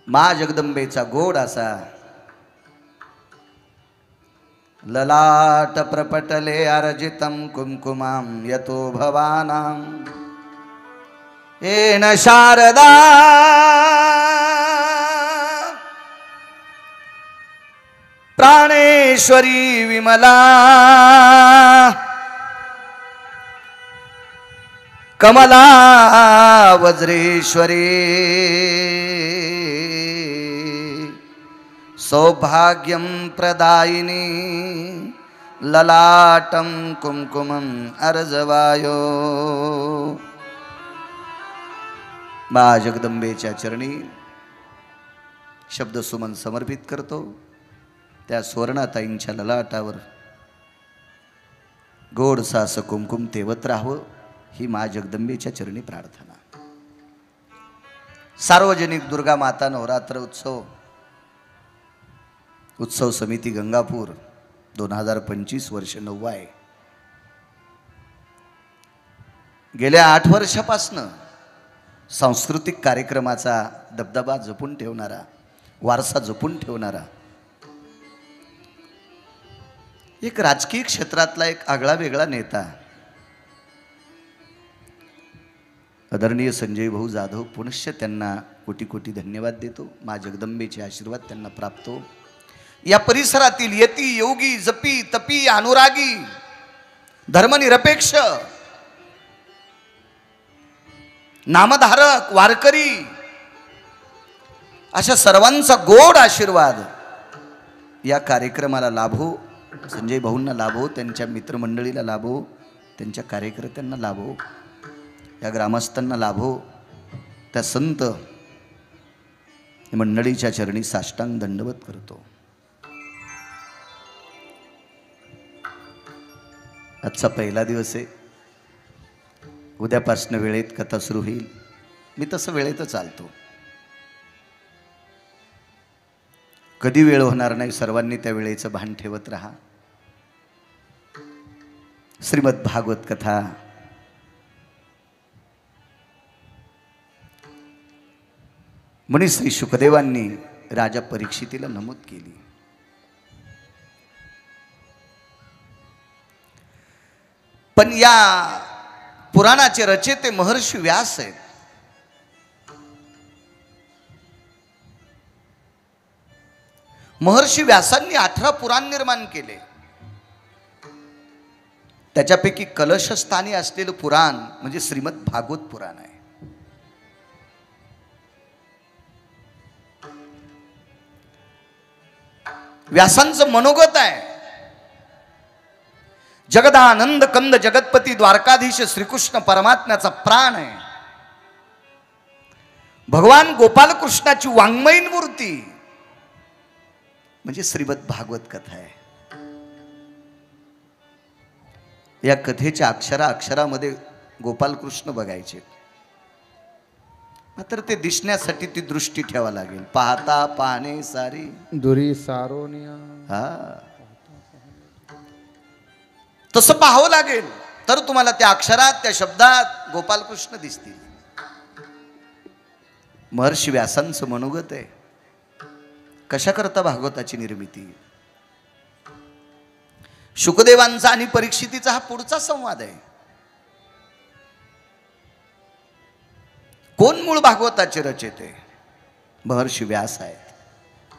मा जगदंबेचा गोड असा ललाट प्रपटले अर्जितं कुंकुमां यतो भवानां येन शारदा प्राणेश्वरी विमला कमला वज्रेश्वरी सौभाग्यं प्रदायिनी ललाटं कुंकुमं अर्जवायो। मा जगदंबेच्या चरणी शब्द सुमन समर्पित करतो। त्या सुवर्णाताईंच्या ललाटावर गोडसा असं कुंकुम तेवत राहावं ही मा जगदंबेच्या चरणी प्रार्थना। सार्वजनिक दुर्गा माता नवरात्र उत्सव समिती गंगापूर 2025 वर्ष 9 आहे। गेल्या 8 वर्षापासून सांस्कृतिक कार्यक्रमाचा दबदबा जपून ठेवणारा, वारसा जपून ठेवणारा एक राजकीय क्षेत्रातला एक आगळा वेगळा नेता आदरणीय संजय भाऊ जाधव, पुनश्च त्यांना कोटी कोटी धन्यवाद देतो। मा जगदंबेचे आशीर्वाद त्यांना प्राप्त हो। या परिसरातील यती योगी जपी तपी अनुरागी धर्मनिरपेक्ष नामधारक वारकरी अशा सर्वांचा गोड आशीर्वाद या कार्यक्रमाला लाभो, संजय भाऊंना लाभो, त्यांच्या मित्रमंडळीला लाभो, त्यांच्या कार्यकर्त्यांना लाभो, या ग्रामस्थांना लाभो। त्या संत मंडळीच्या चरणी साष्टांग दंडवत करतो। आजचा पहिला दिवस आहे, उद्यापासून वेळेत कथा सुरू होईल। मी तसं वेळेतच चालतो, कधी वेळ होणार नाही, सर्वांनी त्या वेळेचं भान ठेवत राहा। श्रीमद भागवत कथा मुनी श्री शुकदेवांनी राजा परीक्षितीला नमूद केली। पण या पुराणाचे रचेते महर्षी व्यास आहेत। महर्षी व्यासांनी 18 पुराण निर्माण केले। त्याच्यापैकी कलशस्थानी असलेलं पुराण म्हणजे श्रीमद भागवत पुराण आहे। व्यासांचं मनोगत आहे, जगदानंद कंद जगतपती द्वारकाधीश श्रीकृष्ण परमात्म्याचा प्राण आहे। भगवान गोपालकृष्णाची वाङ्मयीन मूर्ती म्हणजे श्रीमद भागवत कथा आहे। या कथेच्या अक्षरामध्ये गोपालकृष्ण बघायचे, मात्र ते दिसण्यासाठी ती दृष्टी ठेवा लागेल। पाहता पाहणे सारी दुरी सारोनिया, हा तसं पाहावं लागेल तर तुम्हाला त्या अक्षरात त्या शब्दात गोपालकृष्ण दिसतील। महर्षी व्यासांचं मनोगत आहे, कशा करता भागवताची निर्मिती। शुकदेवांचा आणि परीक्षितीचा हा पुढचा संवाद आहे। कोण मूळ भागवताचे रचेते? महर्षी व्यास आहेत।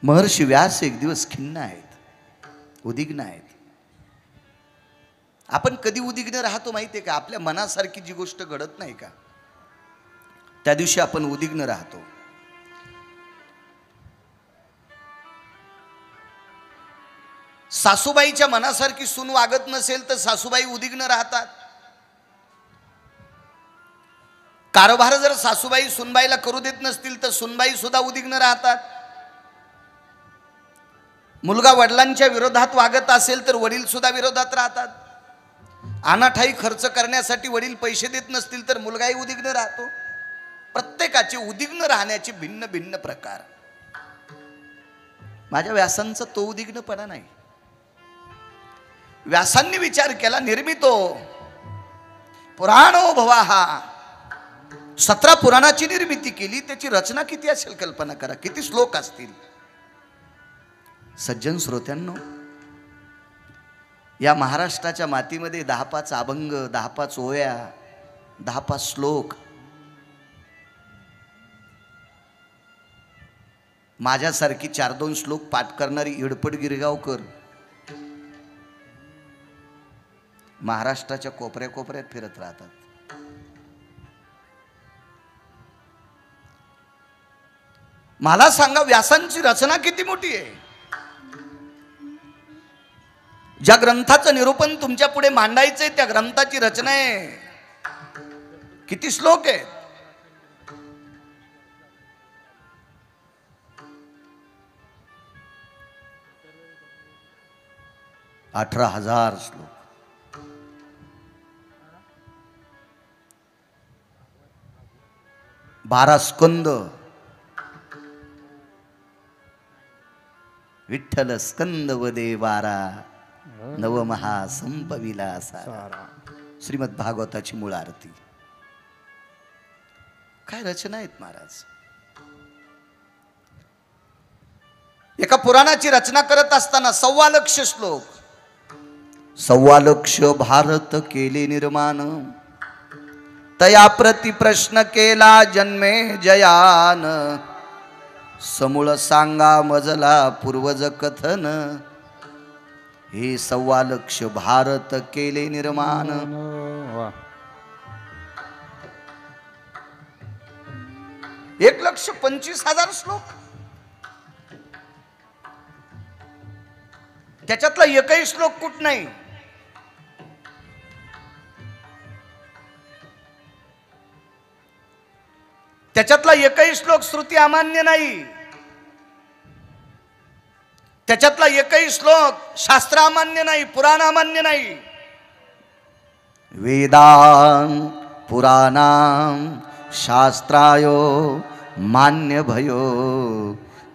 महर्षी व्यास एक दिवस खिन्न आहेत, उद्विग्न आहेत। आपण कधी उद्विग्न राहतो माहितीये का? आपल्या मनासारखी जी गोष्ट घडत नाही का, त्या दिवशी आपण उद्विग्न राहतो। सासूबाईच्या मनासारखी सून वागत नसेल तर सासूबाई उद्विग्न राहतात। कारभार जर सासूबाई सुनबाईला करू देत नसतील तर सुनबाई सुद्धा उद्विग्न राहतात। मुलगा वडिलांच्या विरोधात वागत असेल तर वडील सुद्धा विरोधात राहतात। अनाठाई खर्च करण्यासाठी वडील पैसे देत नसतील तर मुलगाही उद्विग्न राहतो। प्रत्येकाचे उद्विग्न राहण्याचे भिन्न भिन्न प्रकार। माझ्या व्यासांचा तो उद्विग्नपणा नाही। व्यासांनी विचार केला, निर्मितो पुराणो भवाहा 17 पुराणाची निर्मिती केली, त्याची रचना किती असेल कल्पना करा, किती श्लोक असतील. सज्जन श्रोत्यांनो, या महाराष्ट्राच्या मातीमध्ये 10-5 अभंग, 10-5 ओव्या, 10-5 श्लोक. माझ्यासारखी 4-2 श्लोक पाठ करणारी इडपट गिरगावकर महाराष्ट्राच्या कोपऱ्या कोपऱ्यात फिरत राहतात. मला सांगा, व्यासांची रचना किती मोठी आहे. ज्या ग्रंथाचं निरूपण तुमच्या पुढे मांडायचंय त्या ग्रंथाची रचना आहे. किती श्लोक आहेत. 18,000 श्लोक. बारा स्कंद. विठ्ठल स्कंद वदे 12 नवमहासंपविला सारा. श्रीमद भागवताची मूळ आरती. काय रचना आहेत महाराज. एका पुराणाची रचना करत असताना 1.25 लाख श्लोक, 1.25 लाख भारत केले निर्माण. तया प्रति प्रश्न केला जन्मे जयान. समूळ सांगा मजला पूर्वज कथन. हे 1.25 लाख भारत केले निर्माण. 1,25,000 श्लोक. त्याच्यातला एकही श्लोक कुठ नाही. त्याच्यातला एकही श्लोक श्रुती अमान्य नाही. त्याच्यातला एकही श्लोक शास्त्र अमान्य नाही, पुराण अमान्य नाही. वेदां पुराणां शास्त्रायो मान्य भयो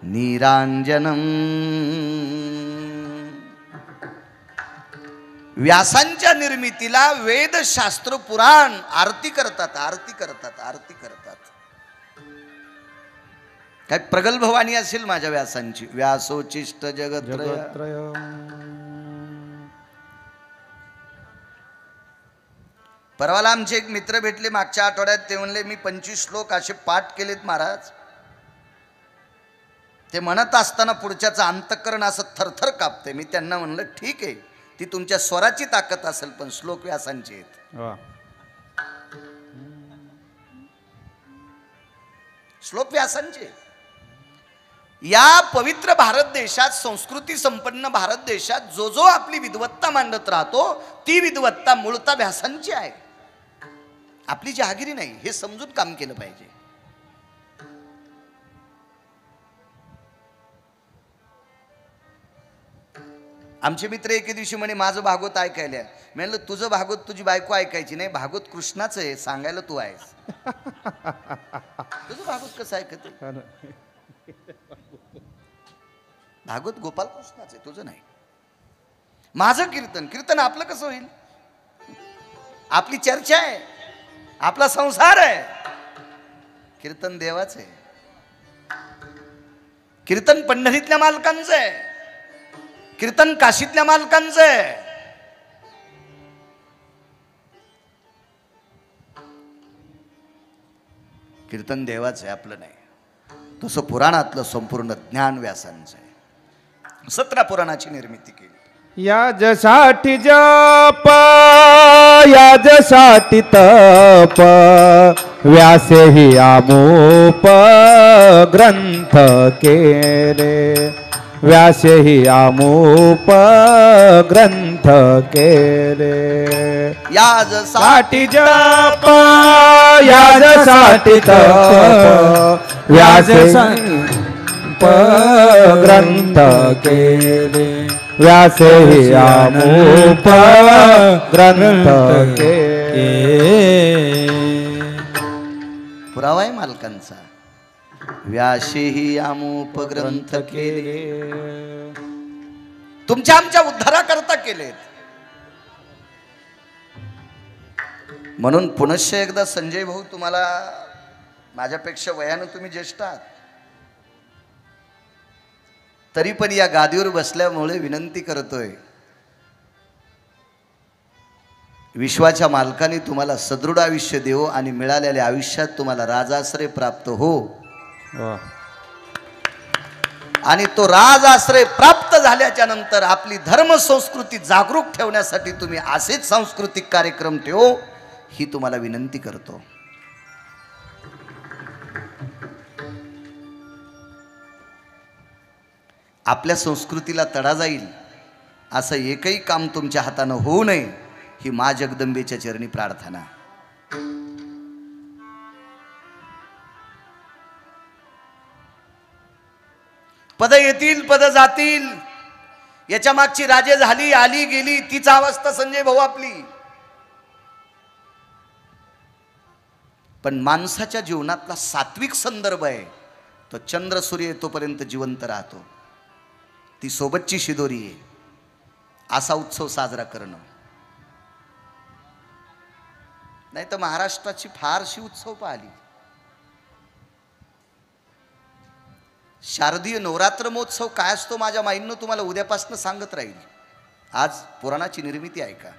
निरांजनम. व्यासांच्या निर्मितीला वेद शास्त्र पुराण आरती करतात, आरती करतात, आरती करतात. काय प्रगल्भ वाणी असेल माझ्या व्यासांची. व्यासोचिष्ट जगत्रय. परवाला आमचे एक मित्र भेटले मागच्या आठवड्यात. ते म्हणले मी 25 श्लोक असे पाठ केलेत महाराज. ते म्हणत असताना पुढच्याचं अंतःकरण असं थरथर कापते. मी त्यांना म्हणलं ठीक आहे, ती तुमच्या स्वराची ताकद असेल, पण श्लोक व्यासांचे आहेत. श्लोक व्यासांचे. या पवित्र भारत देशात, संस्कृती संपन्न भारत देशात जो जो आपली विद्वत्ता मांडत राहतो ती विद्वत्ता मूळतः व्यासांची आहे, आपली जहागिरी नाही. हे समजून काम केलं पाहिजे. आमचे मित्र एके दिवशी म्हणे माझं भागवत ऐकायला. मी म्हणलं तुझं भागवत तुझी बायको ऐकायची नाही, भागवत कृष्णाचं आहे, सांगायला तू आहेस. तुझं भागवत कसं ऐकत. भागवत गोपाल कृष्णाचं आहे, तुझं नाही. माझं कीर्तन, कीर्तन आपलं कसं होईल. आपली चर्चा आहे, आपला संसार आहे. कीर्तन देवाचं आहे. कीर्तन पंढरीतल्या मालकांचं आहे. कीर्तन काशीतल्या मालकांचं आहे. कीर्तन देवाचं आहे, आपलं नाही. तसं पुराणातलं संपूर्ण ज्ञान व्यासांचं आहे. 17 पुराणाची निर्मिती केली. याजसाठी जप याजसाठी तप व्यासे हि आमोप ग्रंथ केले. व्यासे हि आमोप ग्रंथ केले. याजसाठी जप याजसाठी तप व्यासे ग्रंथ केले. व्यासे हि आमोप ग्रंथ केले. पुरावा आहे मालकांचा. व्यासेही आमोप ग्रंथ केले. तुमच्या आमच्या उद्धाराकरता केलेत. म्हणून पुनश्च एकदा संजय भाऊ तुम्हाला माझ्यापेक्षा वयानं तुम्ही ज्येष्ठ आहात, तरी पण या गादीवर बसल्यामुळे विनंती करतोय, विश्वाच्या मालकाने तुम्हाला सदृढ आयुष्य देवो आणि मिळालेल्या आयुष्यात तुम्हाला राजाश्रय प्राप्त हो. आणि तो राजाश्रय प्राप्त झाल्याच्या नंतर आपली धर्म संस्कृती जागरूक ठेवण्यासाठी तुम्ही असेच सांस्कृतिक कार्यक्रम ठेवो, ही तुम्हाला विनंती करतो. आपल्या संस्कृतीला तडा जाईल असं एकही काम तुमच्या हातानं होऊ नये, ही मा जगदंबेच्या चरणी प्रार्थना. पद येतील पद जातील, याच्या मागची राजे झाली आली गेली तीच अवस्था संजय भाऊ आपली. पण माणसाच्या जीवनातला सात्विक संदर्भ आहे तो चंद्र सूर्य येतोपर्यंत जिवंत राहतो, ती सोबतची शिदोरी आहे. असा उत्सव साजरा करणं, नाही तर महाराष्ट्राची फारशी उत्सव पाहिली. शारदीय नवरात्र महोत्सव काय असतो माझ्या माईंनो तुम्हाला उद्यापासून सांगत राहील. आज पुराणाची निर्मिती आहे का,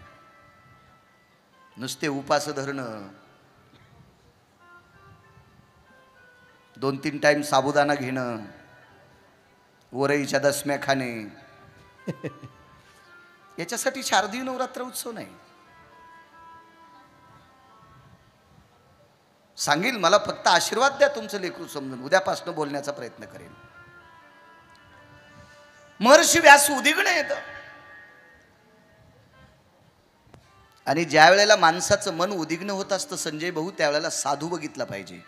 नुसते उपास धरणं, 2-3 टाइम साबुदाणा घेणं, वरईच्या दशम्या खाणे, याच्यासाठी शारदीय नवरात्र उत्सव नाही. सांगेल मला फक्त आशीर्वाद द्या तुमचं लेकरू समजून, उद्यापासून बोलण्याचा प्रयत्न करेन. महर्षी व्यास उदिग्न येतं आणि ज्या वेळेला माणसाचं मन उदिग्न होत असतं संजय भाऊ, त्यावेळेला साधू बघितला पाहिजे.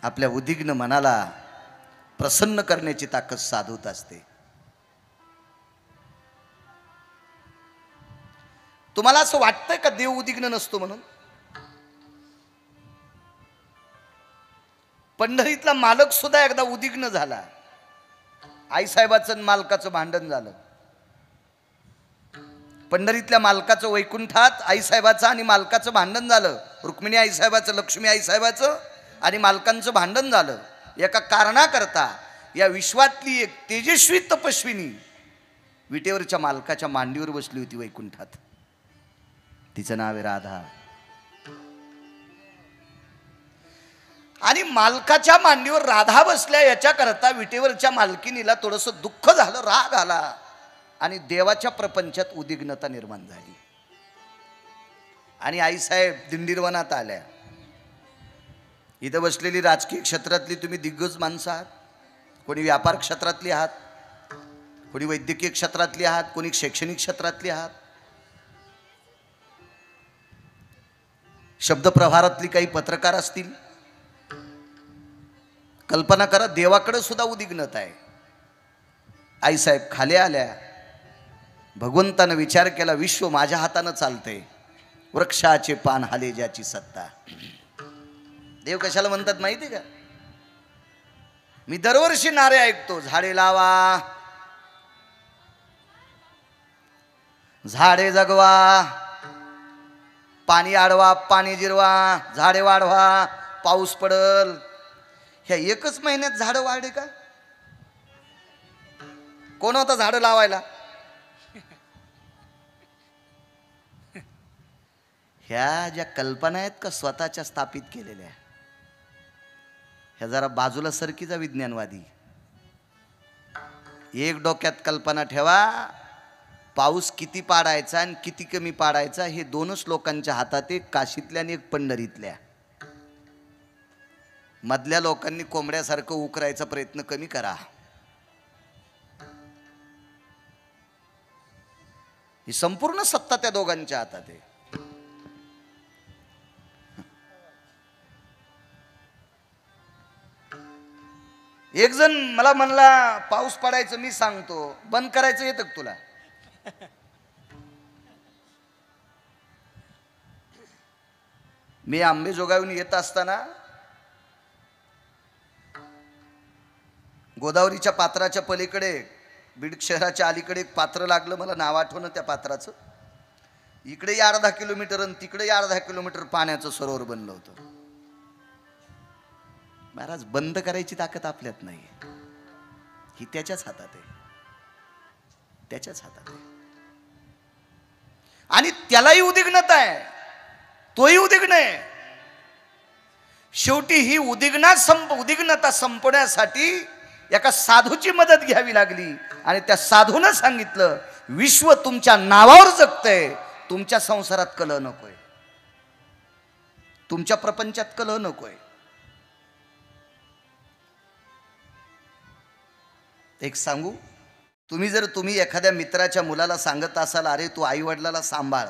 आपल्या उदिग्न मनाला प्रसन्न करण्याची ताकद साधूत असते. तुम्हाला असं वाटतंय का देव उदिग्न नसतो म्हणून? पंढरीतला मालक सुद्धा एकदा उदिग्न झाला. आईसाहेबाचं आणि मालकाचं भांडण झालं. पंढरीतल्या मालकाचं वैकुंठात आईसाहेबाचं आणि मालकाचं भांडण झालं. रुक्मिणी आईसाहेबाचं, लक्ष्मी आईसाहेबाचं आणि मालकांचं भांडण झालं. एका कारणाकरता या विश्वातली एक तेजस्वी तपस्विनी विटेवरच्या मालकाच्या मांडीवर बसली होती वैकुंठात. तिचं नाव आहे राधा. आणि मालकाच्या मांडीवर राधा बसल्या याच्याकरता विटेवरच्या मालकिनीला थोडंसं दुःख झालं, राग आला आणि देवाच्या प्रपंचात उद्विग्नता निर्माण झाली. आणि आईसाहेब दिंडीरवनात आल्या. इथं बसलेली राजकीय क्षेत्रातली तुम्ही दिग्गज माणसं आहात, कोणी व्यापार क्षेत्रातली आहात, कोणी वैद्यकीय क्षेत्रातली आहात, कोणी शैक्षणिक क्षेत्रातली आहात, शब्दप्रभारातली काही पत्रकार असतील. कल्पना करा, देवाकडे सुद्धा उद्विग्नता आहे. आईसाहेब खाली आल्या. भगवंतानं विचार केला, विश्व माझ्या हातानं चालते, वृक्षाचे पान हाले ज्याची सत्ता. देव कशाला म्हणतात माहिती का? मी दरवर्षी नारे ऐकतो, झाडे लावा, झाडे जगवा, पाणी आडवा, पाणी जिरवा, झाडे वाढवा, पाऊस पडल. ह्या एकच महिन्यात झाडं वाढले का? कोण होता झाडं लावायला? ह्या ज्या कल्पना आहेत का स्वतःच्या स्थापित केलेल्या, ह्या जरा बाजूला सरकीचा विज्ञानवादी. एक डोक्यात कल्पना ठेवा, पाऊस किती पाडायचा आणि किती कमी पाडायचा हे दोनच लोकांच्या हातात, एक काशीतल्या आणि एक पंढरीतल्या. मधल्या लोकांनी कोंबड्यासारखं उकरायचा प्रयत्न कमी करा. ही संपूर्ण सत्ता त्या दोघांच्या हातात आहे. एक जण मला म्हणला, पाऊस पडायचं मी सांगतो, बंद करायचं येतं का तुला? मी आंबेजोगाईहून येत असताना गोदावरीच्या पात्राच्या पलीकडे बीड शहराच्या अलीकडे एक पात्र लागलं, मला नाव आठवणं त्या पात्राचं. इकडे अर्धा किलोमीटर आणि तिकडे अर्धा किलोमीटर पाण्याचं सरोवर बनलं होतं. महाराज बंद करायची ताकद आपल्यात नाही, ही त्याच्याच हातात आहे, त्याच्याच हातात आहे. आणि त्यालाही उद्विग्नता आहे, तोही उद्विग्न आहे. शेवटी ही उद्विग्नता संपवण्यासाठी एका साधूची मदत घ्यावी लागली. आणि त्या साधूनं सांगितलं, विश्व तुमच्या नावावर जगतंय, तुमच्या संसारात कलह नकोय, तुमच्या प्रपंचात कलह नकोय. एक सांगू, तुम्ही एखाद्या मित्राच्या मुलाला सांगत असाल, अरे तू आई वडिलाला सांभाळ,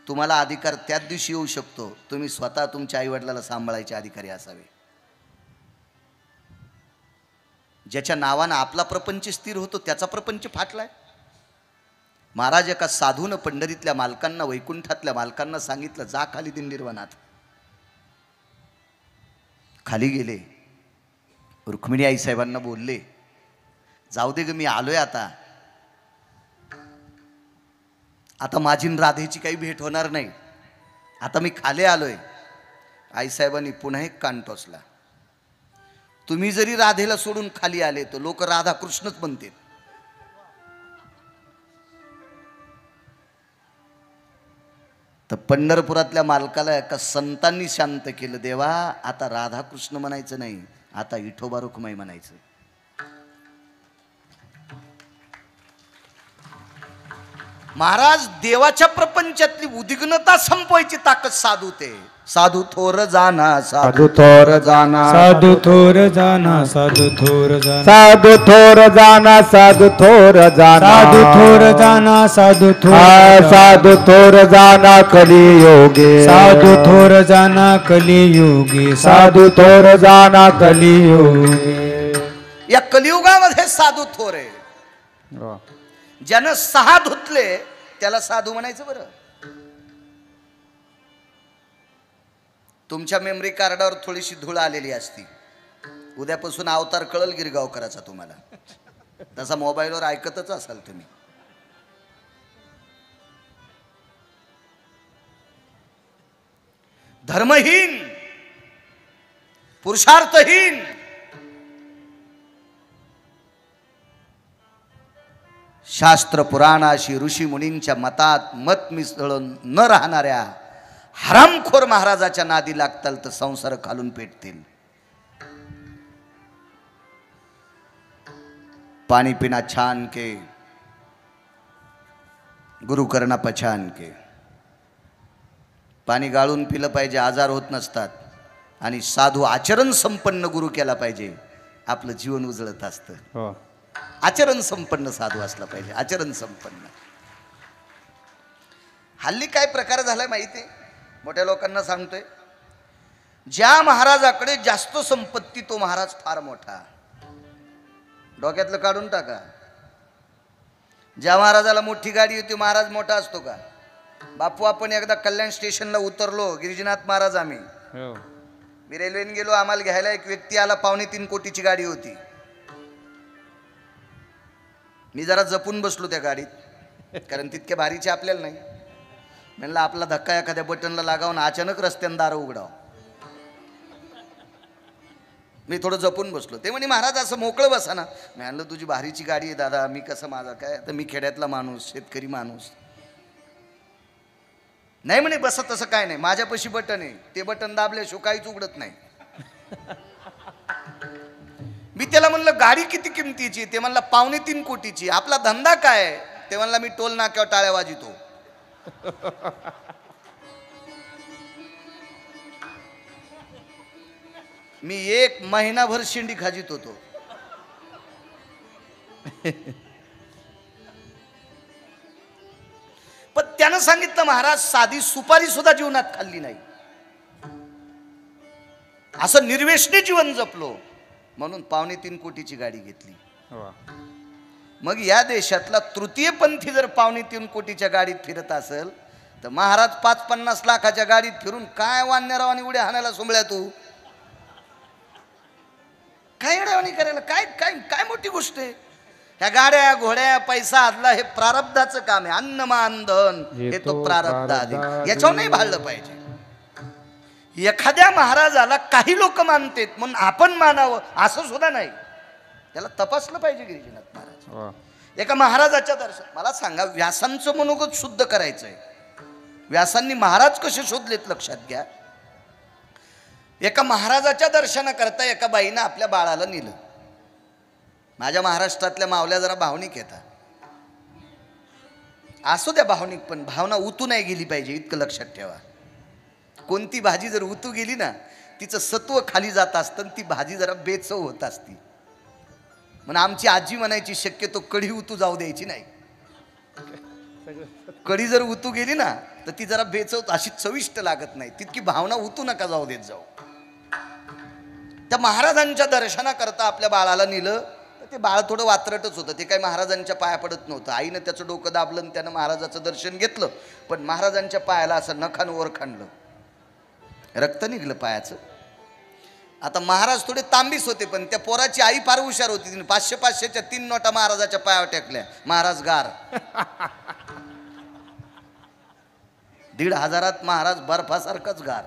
तुम्हाला अधिकार त्याच दिवशी येऊ शकतो, तुम्ही स्वतः तुमच्या आई वडिलाला सांभाळायचे अधिकारी असावे. ज्याच्या नावानं आपला प्रपंच स्थिर होतो त्याचा प्रपंच फाटलाय. महाराज एका साधूनं पंढरीतल्या मालकांना, वैकुंठातल्या मालकांना सांगितलं, जा खाली दिंडीरवनात. खाली गेले, रुक्मिणी आई साहेबांना बोलले, जाऊ दे ग, मी आलोय आता माझी न राधेची काही भेट होणार नाही, आता मी खाली आलोय. आईसाहेबांनी पुन्हा एक कान टोचला, तुम्ही जरी राधेला सोडून खाली आले तर लोक राधा कृष्णच म्हणतील. तर पंढरपुरातल्या मालकाला एका संतांनी शांत केलं, देवा आता राधा कृष्ण म्हणायचं नाही, आता विठोबा रुक्माई म्हणायचं. महाराज देवाच्या प्रपंचातली उद्विग्नता संपवायची ताकद साधू ते. साधू थोर जाना, साधू थोर जाना, साधू थोर जाना, साधू थोर जाना, साधू थोर जाना, साधू थोर जाना, साधू थोर जाना, साधू थोर, साधू थोर जाना कलियोगे, साधू थोर जाना कलियुगे, साधू थोर जाना कलियोगे. या कलियुगामध्ये साधू थोर आहे. ज्यानं 6 धुतले त्याला साधू म्हणायचं. बरं, तुमच्या मेमरी कार्डावर थोडीशी धूळ आलेली असती, उद्यापासून अवतार कळल गिरगावकराचा तुम्हाला, तसा मोबाईलवर ऐकतच असाल तुम्ही. धर्महीन, पुरुषार्थहीन, शास्त्र पुराणाशी ऋषी मुनींच्या मतात मत मिसळून न राहणाऱ्या हरामखोर महाराजाच्या नादी लागताल तर संसार खालून पेटतील. पाणी पिना छान के, गुरु करना पछान के. पाणी गाळून पिलं पाहिजे, आजार होत नसतात. आणि साधू आचरण संपन्न गुरु केला पाहिजे, आपलं जीवन उजळत असतं. आचरण संपन्न साधू असला पाहिजे, आचरण संपन्न. हल्ली काय प्रकार झालाय माहिती आहे, मोठ्या लोकांना सांगतोय, ज्या महाराजाकडे जास्त संपत्ती तो महाराज फार मोठा. डोक्यातलं काढून टाका. ज्या महाराजाला मोठी गाडी होती महाराज मोठा असतो का? बापू आपण एकदा कल्याण स्टेशनला उतरलो, गिरिजीनाथ महाराज आम्ही, मी रेल्वेने गेलो, आम्हाला घ्यायला एक व्यक्ती आला, 3.25 कोटीची गाडी होती. मी जरा जपून बसलो त्या गाडीत, कारण तितके भारीचे आपल्याला नाही. म्हणलं आपला धक्का एखाद्या बटनला लागावून अचानक रस्त्यानं दारं उघडाव. मी थोडं जपून बसलो. ते म्हणे महाराज असं मोकळं बसा ना. मी म्हणलं तुझी भारीची गाडी आहे दादा, मी कसं माझा काय, तर मी खेड्यातला माणूस, शेतकरी माणूस. नाही म्हणे बसा, तसं काय नाही, माझ्यापाशी बटन आहे, ते बटन दाबल्याशिवाय काहीच उघडत नाही. मी त्याला म्हणलं गाडी किती किमतीची? ते म्हणला 3.25 कोटीची. आपला धंदा काय? ते म्हणला मी टोल नाक्यावर टाळ्या वाजितो. मी 1 महिनाभर शेंडी खाजीत होतो. पण त्यानं सांगितलं महाराज साधी सुपारी सुद्धा जीवनात खाल्ली नाही, असं निर्व्यसनी जीवन जपलो, म्हणून 3.25 कोटीची गाडी घेतली. मग या देशातला तृतीयपंथी जर 3.25 कोटीच्या गाडीत फिरत असेल तर महाराज 5-50 लाखाच्या गाडीत फिरून काय वान्यरावानी उड्या हाणायला सोमळ्या तू? काय अडवणी करायला? काय काय काय मोठी गोष्ट आहे? ह्या गाड्या घोड्या पैसा आदला हे प्रारब्धाचं काम आहे. अन्न मान धन हे तो प्रारब्ध आधी, याच्यावर नाही भाळलं पाहिजे. एखाद्या महाराजाला काही लोक मानतात म्हणून आपण मानावं असं सुद्धा नाही. त्याला तपासलं पाहिजे गिरिजीनाथ महाराज. एका महाराजाच्या दर्शन, मला सांगा व्यासांचं मनोगत शुद्ध करायचंय. व्यासांनी महाराज कसे शोधलेत लक्षात घ्या. एका महाराजाच्या दर्शनाकरता एका बाईनं आपल्या बाळाला नेलं. माझ्या महाराष्ट्रातल्या मावल्या जरा भावनिक येतात, असू द्या भावनिक, पण भावना उतू नाही गेली पाहिजे इतकं लक्षात ठेवा. कोणती भाजी जर उतू गेली ना तिचं सत्व खाली जात असतं, ती भाजी जरा बेचव होत असती. म्हणून आमची आजी म्हणायची शक्यतो कढी उतू जाऊ द्यायची नाही. कढी जर उतू गेली ना तर ती जरा बेचव अशी चविष्ट लागत नाही. तितकी भावना उतू नका जाऊ देत जाऊ. त्या महाराजांच्या दर्शनाकरता आपल्या बाळाला नेलं. तर ते बाळ थोडं वात्रटच होतं, ते काही महाराजांच्या पाया पडत नव्हतं. आईनं त्याचं डोकं दाबलं आणि त्यानं महाराजाचं दर्शन घेतलं. पण महाराजांच्या पायाला असं नखानं वर खाणलं, रक्त निघलं पायाचं. आता महाराज थोडे तांबीस होते, पण त्या पोराची आई फार हुशार होती. तिने 500-500च्या 3 नोटा महाराजाच्या पायावर टेकल्या. महाराज गार. 1,500 महाराज बर्फासारखाच गार.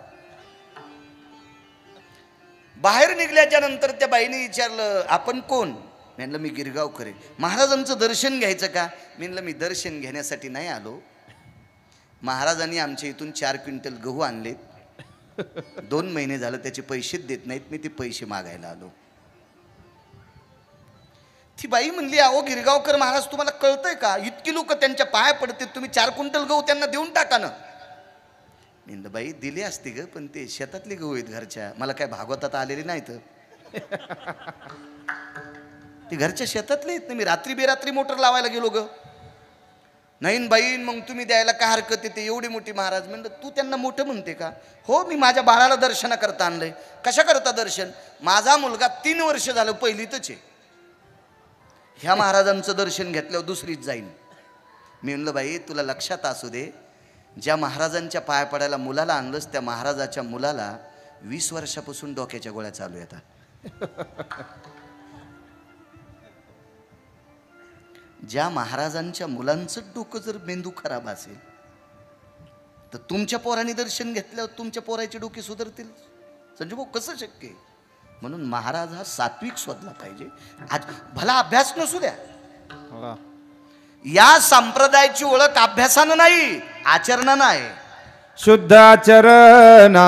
बाहेर निघल्याच्या नंतर त्या बाईने विचारलं आपण कोण? म्हणलं मी गिरगावकर आहे. महाराजांचं दर्शन घ्यायचं का? म्हणलं मी दर्शन घेण्यासाठी नाही आलो, महाराजांनी आमच्या इथून 4 क्विंटल गहू आणलेत, 2 महिने झालं त्याचे पैसे देत नाहीत, मी ते पैसे मागायला आलो. ती बाई म्हणली अहो गिरगावकर महाराज तुम्हाला कळतंय का, इतकी लोक त्यांच्या पाया पडते, तुम्ही 4 क्विंटल गहू त्यांना देऊन टाका ना. म्हणलं बाई दिली असती ग, पण ते शेतातले गहू आहेत घरच्या, मला काय भागवतात आलेले नाहीत. ते घरच्या शेतातले आहेत ना, मी रात्री बेरात्री मोटर लावायला गेलो ग. नाही बाई मग तुम्ही द्यायला काय हरकत येते, एवढी मोठी महाराज. म्हणलं तू त्यांना मोठं म्हणते का? हो मी माझ्या बाळाला दर्शन करता आणलंय. कशा करता दर्शन? माझा मुलगा 3 वर्ष झालं पहिलीतच आहे, ह्या महाराजांचं दर्शन घेतल्यावर दुसरीच जाईन. मी म्हणलं बाई तुला लक्षात असू दे, ज्या महाराजांच्या पाया पडायला मुलाला आणलंस त्या महाराजाच्या मुलाला 20 वर्षापासून डोक्याच्या गोळ्या चालू येतात. ज्या महाराजांच्या मुलांचं डोकं जर मेंदू खराब असेल तर तुमच्या पोरांनी दर्शन घेतल्यावर तुमच्या पोराचे डोके सुधारतील? संजय भाऊ कसं शक्य आहे? म्हणून महाराज हा सात्विक शोधला पाहिजे. आज भला अभ्यास नसू द्या, या संप्रदायाची ओळख अभ्यासानं नाही आचरणानं आहे. शुद्ध आचरणा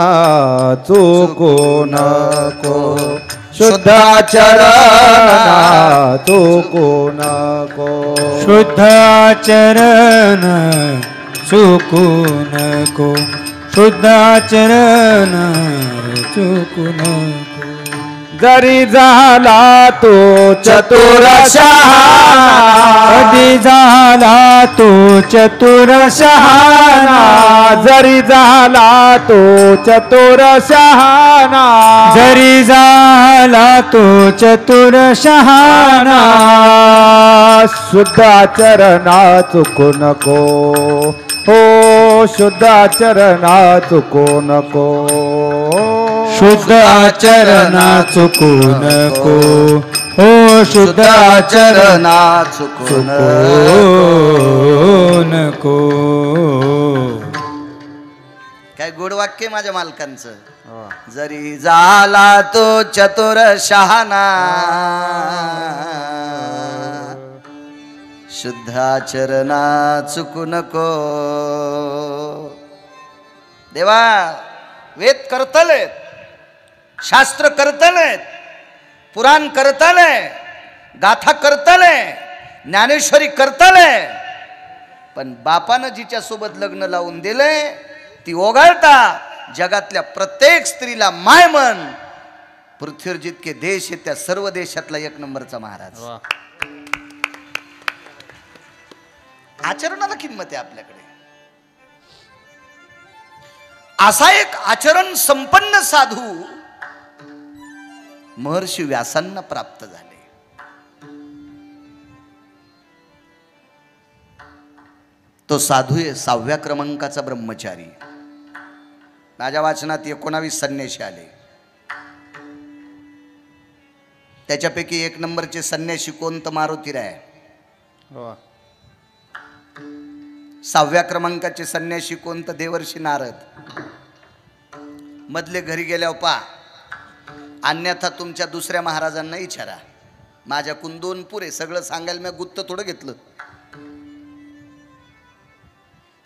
चुको नको, शुद्ध आचरणा चुको नको, शुद्ध आचरण चुकू नको, शुद्ध आचरण चुकू नको. जरी झाला तो चतुर शहाणा, कधी झाला तो चतुर शहाणा, जरी झाला तो चतुर शहाणा, जरी झाला तो चतुर शहाणा. शुद्ध आचरणा चुकू नको, हो शुद्ध आचरणा चुकू नको, शुद्ध आचरणा चुकू नको, हो शुद्ध आचरणा चुकू नको. काय गोड वाक्य माझ्या मालकांचं. जरी झाला तो चतुर शहाणा, शुद्ध आचरणा चुकू नको. देवा वेद करतलेत, शास्त्र करतले, पुराण करतले, गाथा करतले, ज्ञानेश्वरी करतले, पण बापानं जिच्या सोबत लग्न लावून दिले ती ओघळता जगातल्या प्रत्येक स्त्रीला माय मन. पृथ्वीवर जितके देश आहेत त्या सर्व देशातला 1 नंबरचा महाराज. आचरणाला किंमत आहे आपल्याकडे. असा एक आचरण संपन्न साधू महर्षी व्यासांना प्राप्त झाले. तो साधू आहे 6व्या क्रमांकाचा ब्रह्मचारी. माझ्या वाचनात 19 संन्यासी आले, त्याच्यापैकी 1 नंबरचे संन्यासी कोण तर मारुतीराय. वा. 6व्या क्रमांकाचे संन्यासी कोणतं? देवर्षी नारद. मधले घरी गेल्यावर पा, अन्यथा तुमच्या दुसऱ्या महाराजांना विचारा. माझ्याकडून 2 पुरे, सगळं सांगायला मी गुत्त थोडं घेतलं.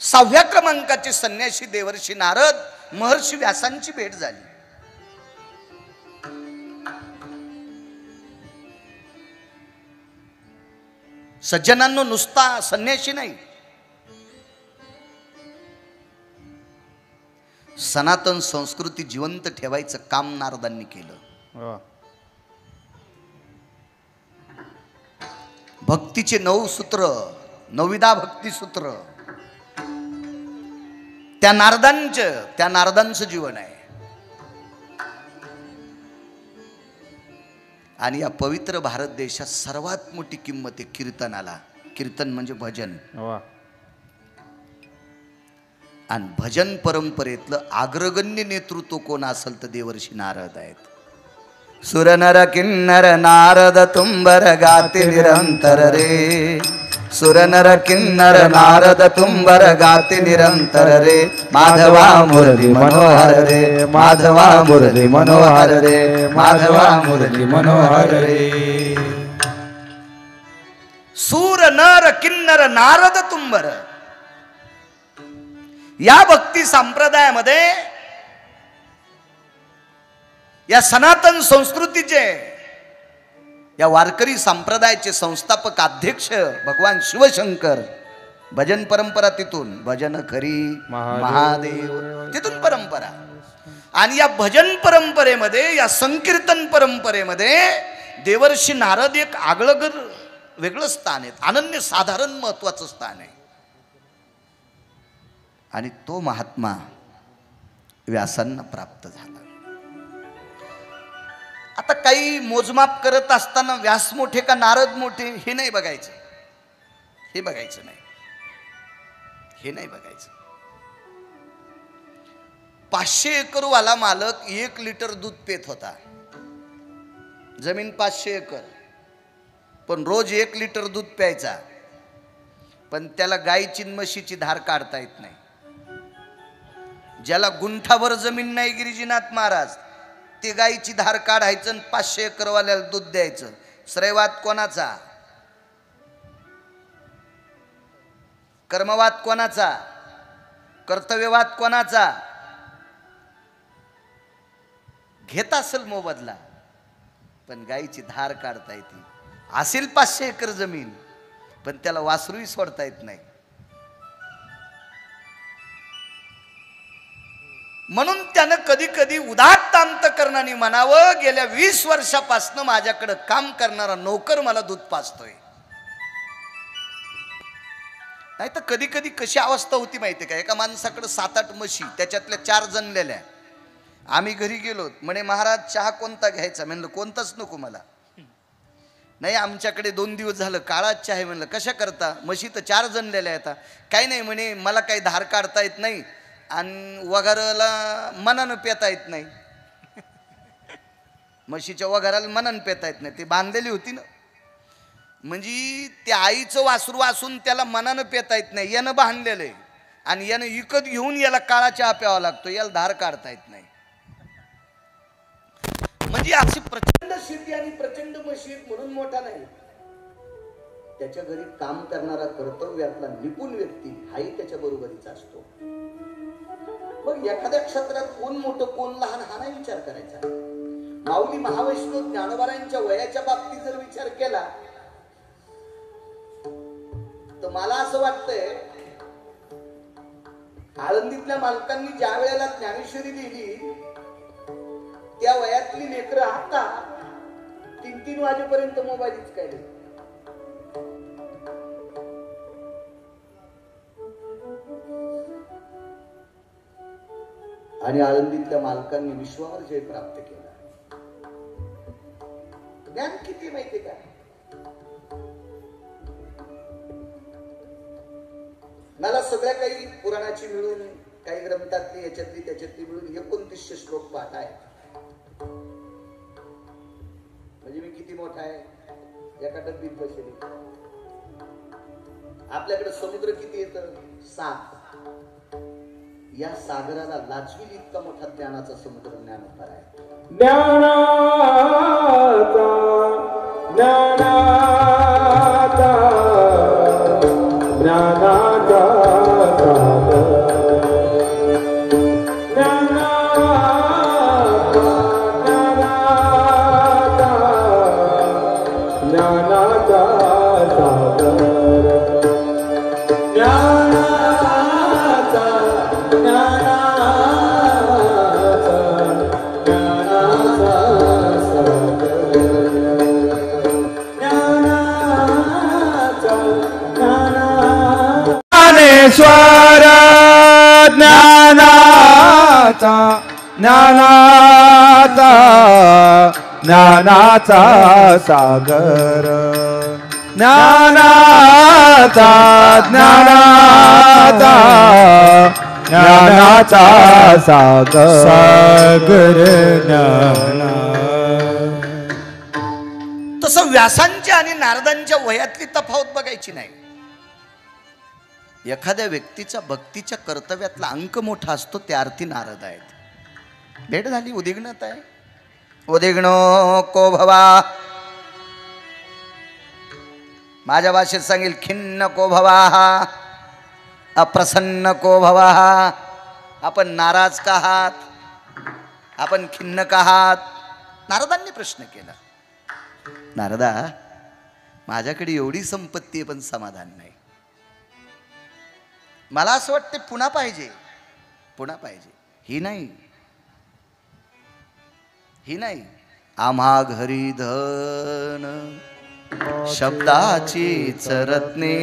6व्या क्रमांकाचे संन्यासी देवर्षी नारद, महर्षी व्यासांची भेट झाली. सज्जनांनो, नुसता संन्यासी नाही, सनातन संस्कृती जिवंत ठेवायचं काम नारदांनी केलं. वा. भक्तीचे 9 सूत्र, 9विधा भक्ती सूत्र त्या नारदांचं जीवन आहे. आणि या पवित्र भारत देशात सर्वात मोठी किंमत आहे कीर्तनाला. कीर्तन म्हणजे भजन. वा. आणि भजन परंपरेतलं अग्रगण्य नेतृत्व कोण असेल तर देवर्षी नारद आहेत. सुरनर किन्नर नारद तुंबर गाते निरंतर रे. सुरनर किन्नर नारद तुंबर गाते निरंतर रे. माधवा मुरली मनोहर रे, माधवा मुरली मनोहर रे, माधवा मुरली मनोहर रे. सूर नर किन्नर नारद तुंबर. या भक्ती संप्रदायामध्ये, या सनातन संस्कृतीचे, या वारकरी संप्रदायाचे संस्थापक अध्यक्ष भगवान शिवशंकर. भजन परंपरा तिथून, भजन खरी महादेव तिथून परंपरा. आणि या भजन परंपरेमध्ये, या संकीर्तन परंपरेमध्ये देवर्षी नारद एक आगळं वेगळं स्थान आहे, अनन्य साधारण महत्वाचं स्थान आहे. आणि तो महात्मा व्यासांना प्राप्त झाला. आता काही मोजमाप करत असताना व्यास मोठे का नारद मोठे हे नाही बघायचं, हे बघायचं नाही, हे नाही बघायचं. 500 एकर वाला मालक 1 लिटर दूध पेत होता. जमीन 500 एकर, पण रोज 1 लिटर दूध प्यायचा. पण त्याला गायची म्हशीची धार काढता येत नाही. ज्याला गुंठाभर जमीन नाही गिरिजीनाथ महाराज, ते गायीची धार काढायचं आणि 500 एकर वाल्याला दूध द्यायचं. श्रेयवाद कोणाचा? कर्मवाद कोणाचा? कर्तव्यवाद कोणाचा? घेत असेल मोबदला, पण गायीची धार काढता येते. असेल 500 एकर जमीन, पण त्याला वासरूही सोडता येत नाही. म्हणून त्यानं कधी कधी उदात्त अंतकरणाने म्हणावं, गेल्या 20 वर्षापासून माझ्याकडे काम करणारा नोकर मला दूध पाजतोय. नाही तर कधी कधी कशी अवस्था होती माहिती का? एका माणसाकडे 7-8 म्हशी, त्याच्यातल्या 4 जणलेल्या. आम्ही घरी गेलो, म्हणे महाराज चहा कोणता घ्यायचा? म्हणलं कोणताच नको मला. नाही आमच्याकडे 2 दिवस झालं काळाच चहा आहे. म्हणलं कशा करता? म्हशी तर 4 जणलेल्या आहेत. काही नाही म्हणे, मला काही धार काढता येत नाही आणि वगाराला मनानं पेता येत नाही. म्हशीच्या वगाराला मनानं पेता येत नाही. ती बांधलेली होती ना, म्हणजे त्या आईचं वासरू वासून त्याला मनानं पेता येत नाही. यानं बांधलेलं आहे आणि यानं विकत घेऊन याला काळा चहा प्यावा लागतो. याला धार काढता येत नाही. म्हणजे अशी प्रचंड शेती आणि प्रचंड म्हशी म्हणून मोठा नाही. त्याच्या घरी काम करणारा कर्तव्यातला निपुण व्यक्ती हाही त्याच्या बरोबरीचा असतो. मग एखाद्या क्षेत्रात कोण मोठं कोण लहान हा नाही विचार करायचा. माऊली महावैष्णव ज्ञानोबारांच्या वयाच्या बाबतीत जर विचार केला तर मला असं वाटतंय, आळंदीतल्या मालकांनी ज्या वेळेला ज्ञानेश्वरी दिली त्या वयातली लेकरं आता 3-3 वाजेपर्यंत मोबाईल हिसकायले. आणि आळंदीतल्या मालकांनी विश्वावर जय प्राप्त केला. ज्ञान किती माहिती का? मला सगळ्या काही पुराणाची मिळून, काही ग्रंथातली, याच्यातली त्याच्यातली मिळून 2900 श्लोक पाठ आहे. म्हणजे मी किती मोठा आहे? एका डब्बीत बसले. आपल्याकडे समुद्र किती येतं? 7. या सागराला लाजवील इतका मोठा ज्ञानाचा समुद्र ज्ञानोत्तर आहे. ज्ञानाचा ज्ञानाचा ज्ञानाचा ज्ञानेश्वर ज्ञानाचा ज्ञानाचा ज्ञानाचा सागर ज्ञानाचा ज्ञानाचा ज्ञानाचा सागर ज्ञाना. तसं व्यासांच्या आणि नारदांच्या वयातली तफावत बघायची नाही. एखाद्या व्यक्तीच्या भक्तीच्या कर्तव्यातला अंक मोठा असतो, त्या अर्थी नारद आहेत. भेट झाली, उदिग्नत आहे. उदिग्नो को भवा, माझ्या भाषेत सांगेल खिन्न को भवा, अप्रसन्न को भवा. आपण नाराज का आहात? आपण खिन्न का आहात? नारदांनी प्रश्न केला. नारदा, माझ्याकडे एवढी संपत्ती आहे पण समाधान नाही. मला असं वाटते पुन्हा पाहिजे, पुन्हा पाहिजे. ही नाही, ही नाही. आम्हा घरी धन शब्दाचीच रत्ने.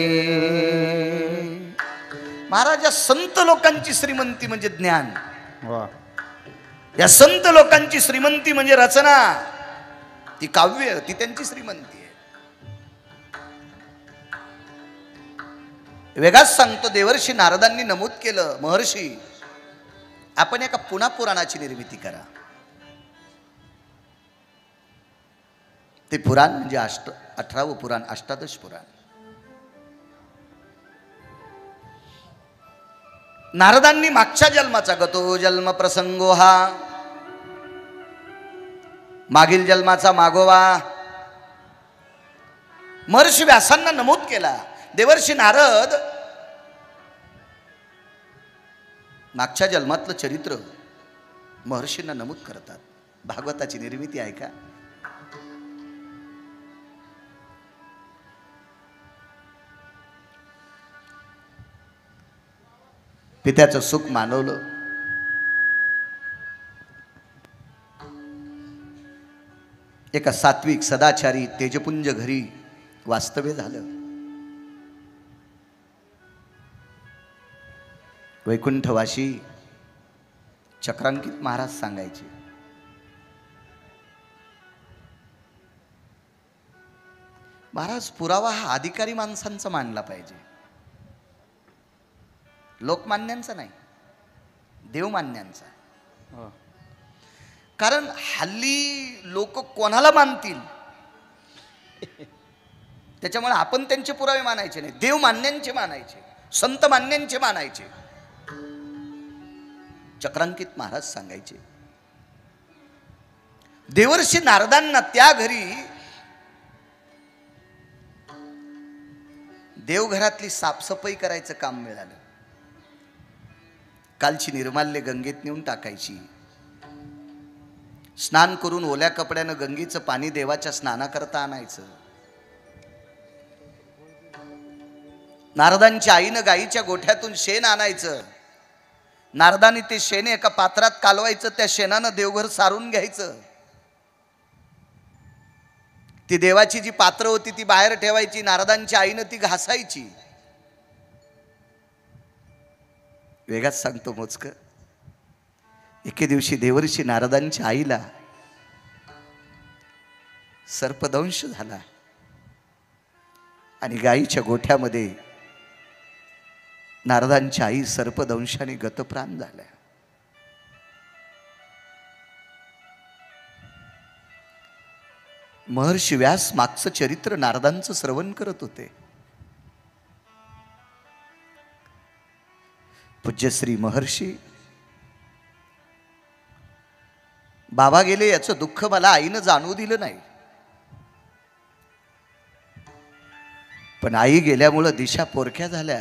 महाराज, या संत लोकांची श्रीमंती म्हणजे ज्ञान. या संत लोकांची श्रीमंती म्हणजे रचना, ती काव्य, ती त्यांची श्रीमंती आहे. वेगाच सांगतो, देवर्षी नारदांनी नमूद केलं, महर्षी आपण एका पुन्हा पुराणाची निर्मिती करा. ते पुराण म्हणजे 18वं पुराण, अष्टादश पुराण. नारदांनी मागच्या जन्माचा गतो जन्म प्रसंगो हा, मागील जन्माचा मागोवा महर्षी व्यासांना नमूद केला. देवर्षी नारद मागच्या जन्मातलं चरित्र महर्षींना नमूद करतात. भागवताची निर्मिती आहे का? पित्याचं सुख मानवलं, एका सात्विक सदाचारी तेजपुंज घरी वास्तव्य झालं. वैकुंठवाशी चक्रांकित महाराज सांगायचे, महाराज पुरावा हा अधिकारी माणसांचा मानला पाहिजे, लोकमान्यांचा नाही, देवमान्यांचा. कारण हल्ली लोक कोणाला मानतील त्याच्यामुळे आपण त्यांचे पुरावे मानायचे नाही, देवमान्यांचे मानायचे, संत मान्यांचे मानायचे. चक्रांकित महाराज सांगायचे, देवर्षी नारदांना त्या घरी देवघरातली साफसफाई करायचं काम मिळालं. कालची निर्माल्य गंगेत नेऊन टाकायची, स्नान करून ओल्या कपड्यानं गंगेचं पाणी देवाच्या स्नानाकरता आणायचं. नारदांच्या आईनं गाईच्या गोठ्यातून शेण आणायचं, नारदांनी ते शेण एका पात्रात कालवायचं, त्या शेणानं देवघर सारून घ्यायचं. ती देवाची जी पात्र होती ती बाहेर ठेवायची, नारदांच्या आईनं ती घासायची. वेगाच सांगतो मोजक, एके दिवशी देवर्षी नारदांच्या आईला सर्पदंश झाला आणि गाईच्या गोठ्यामध्ये नारदांच्या आई सर्पदंशाने गतप्राण झाल्या. महर्षी व्यास मागचं चरित्र नारदांचं श्रवण करत होते. पूज्यश्री महर्षी. बाबा गेले याचं दुःख मला आईनं जाणवू दिलं नाही, पण आई गेल्यामुळं दिशा पोरक्या झाल्या.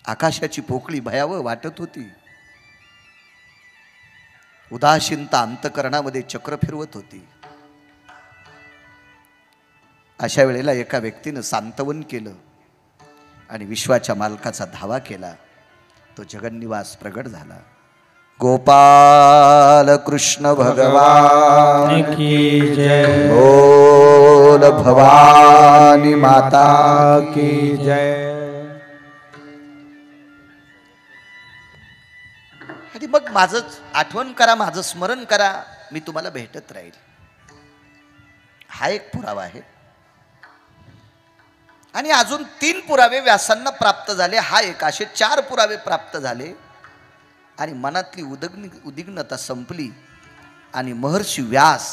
आकाशाची पोकळी भयावह वाटत होती. उदासीनता अंतकरणामध्ये चक्र फिरवत होती. अशा वेळेला एका व्यक्तीनं सांत्वन केलं आणि विश्वाच्या मालकाचा धावा केला. तो जगन्निवास प्रगट झाला. गोपाल कृष्ण भगवान की जय. बोल भवानी माता की जय. आणि मग माझं आठवण करा, माझं स्मरण करा, मी तुम्हाला भेटत राहील. हा एक पुरावा आहे. आणि अजून 3 पुरावे व्यासांना प्राप्त झाले. हा एक, असे 4 पुरावे प्राप्त झाले. आणि मनातली उद्विग्नता संपली आणि महर्षी व्यास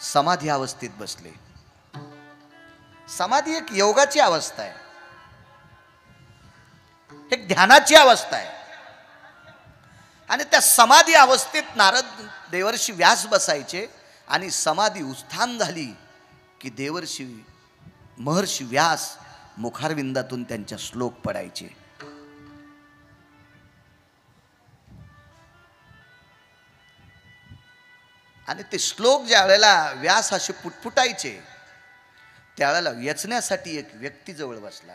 समाधी अवस्थेत बसले. समाधी एक योगाची अवस्था आहे, एक ध्यानाची अवस्था आहे. आणि त्या समाधी अवस्थेत नारद देवर्षी व्यास बसायचे. आणि समाधी उत्थान झाली की देवर्षी महर्षी व्यास मुखारविंदातून त्यांच्या श्लोक पडायचे. आणि ते श्लोक ज्या वेळेला व्यास असे पुटपुटायचे त्यावेळेला वेचण्यासाठी एक व्यक्ती जवळ बसला.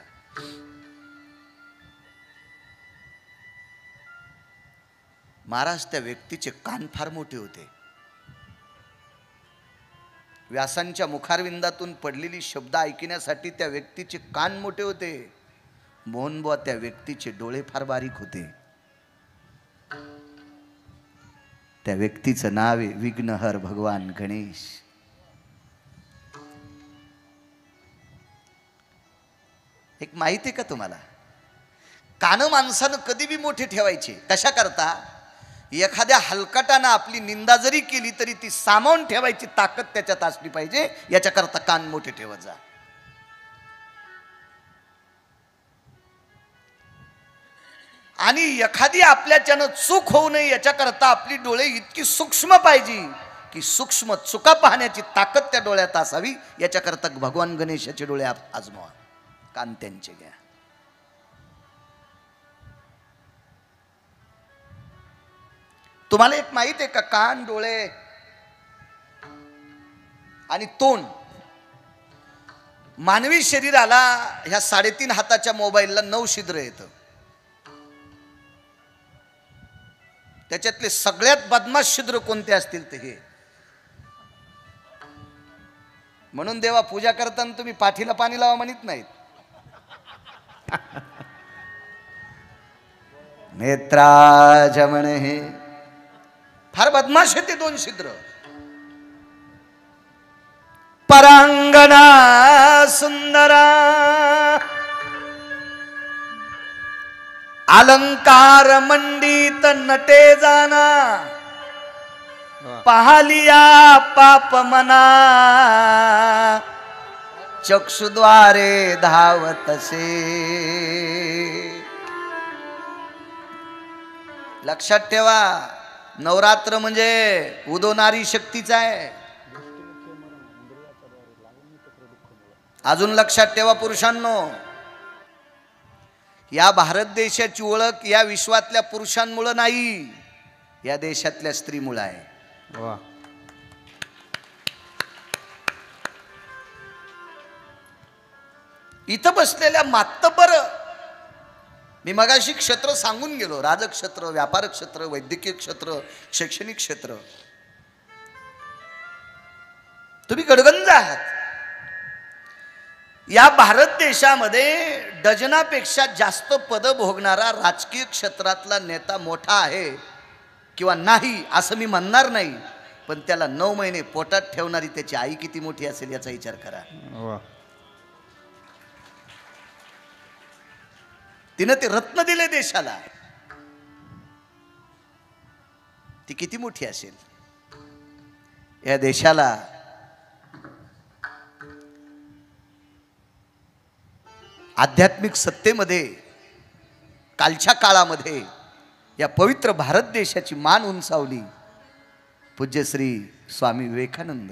महाराज, त्या व्यक्तीचे कान फार मोठे होते. व्यासांच्या मुखारविंदातून पडलेली शब्द ऐकण्यासाठी त्या व्यक्तीचे कान मोठे होते. मोहनबुवा, त्या व्यक्तीचे डोळे फार बारीक होते. त्या व्यक्तीचं नाव आहे विघ्नहर भगवान गणेश. एक माहिती आहे का तुम्हाला, कान माणसानं कधी बी मोठे ठेवायचे. कशा करता? एखाद्या हलकटानं आपली निंदा जरी केली तरी ती सामावून ठेवायची ताकद त्याच्यात असली पाहिजे. याच्याकरता कान मोठे ठेवत जा. आणि एखादी आपल्याच्यानं चूक होऊ नये याच्याकरता आपली डोळे इतकी सूक्ष्म पाहिजे की सूक्ष्म चुका पाहण्याची ताकद त्या डोळ्यात असावी. याच्याकरता भगवान गणेशाचे डोळे आजमावा, कान त्यांचे घ्या. तुम्हाला एक माहित आहे का, कान, डोळे आणि तोंड, मानवी शरीराला ह्या 3.5 हाताच्या मोबाईलला 9 छिद्र येतं. त्याच्यातले सगळ्यात बदमाश छिद्र कोणते असतील ते हे. म्हणून देवा पूजा करताना तुम्ही पाठीला पाणी लावा म्हणत नाहीत. नेत्राजमन हे फार बदमाश आहे ते 2 छिद्र. परांगणा सुंदरा अलंकार मंडित नटे जाना पाहलिया पाप मना चक्षुद्वारे धावतसे. लक्षात ठेवा, नवरात्र म्हणजे उदोनारी शक्तीचा आहे. अजून लक्षात ठेवा पुरुषांनो, या भारत देशाची ओळख या विश्वातल्या पुरुषांमुळे नाही, या देशातल्या स्त्रीमुळे आहे. वा. इथं बसलेल्या मातब्बर, मी मगाशी क्षेत्र सांगून गेलो, राजक्षेत्र, व्यापार क्षेत्र, वैद्यकीय क्षेत्र, शैक्षणिक क्षेत्र. तुम्ही गडगंज आहात. या भारत देशामध्ये डझनापेक्षा जास्त पद भोगणारा राजकीय क्षेत्रातला नेता मोठा आहे किंवा नाही असं मी म्हणणार नाही, पण त्याला 9 महिने पोटात ठेवणारी त्याची आई किती मोठी असेल याचा विचार करा. वा. तिनं ते रत्न दिले देशाला, ती किती मोठी असेल. या देशाला आध्यात्मिक सत्तेमध्ये कालच्या काळामध्ये या पवित्र भारत देशाची मान उंचावली पूज्य श्री स्वामी विवेकानंद.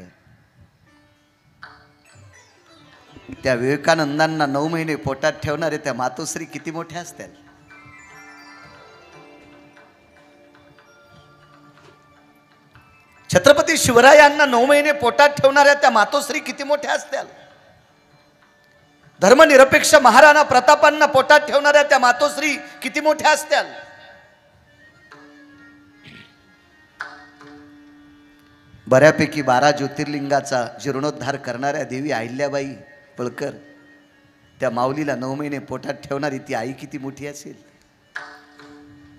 त्या विवेकानंदांना 9 महिने पोटात ठेवणारे त्या मातोश्री किती मोठ्या असतील. छत्रपती शिवरायांना 9 महिने पोटात ठेवणाऱ्या त्या मातोश्री किती मोठ्या असतील. धर्मनिरपेक्ष महाराणा प्रतापांना पोटात ठेवणाऱ्या त्या मातोश्री किती मोठ्या असतील. बऱ्यापैकी 12 ज्योतिर्लिंगाचा जीर्णोद्धार करणाऱ्या देवी अहिल्याबाई होळकर, त्या माऊलीला 9 महिने पोटात ठेवणारी ती आई किती मोठी असेल.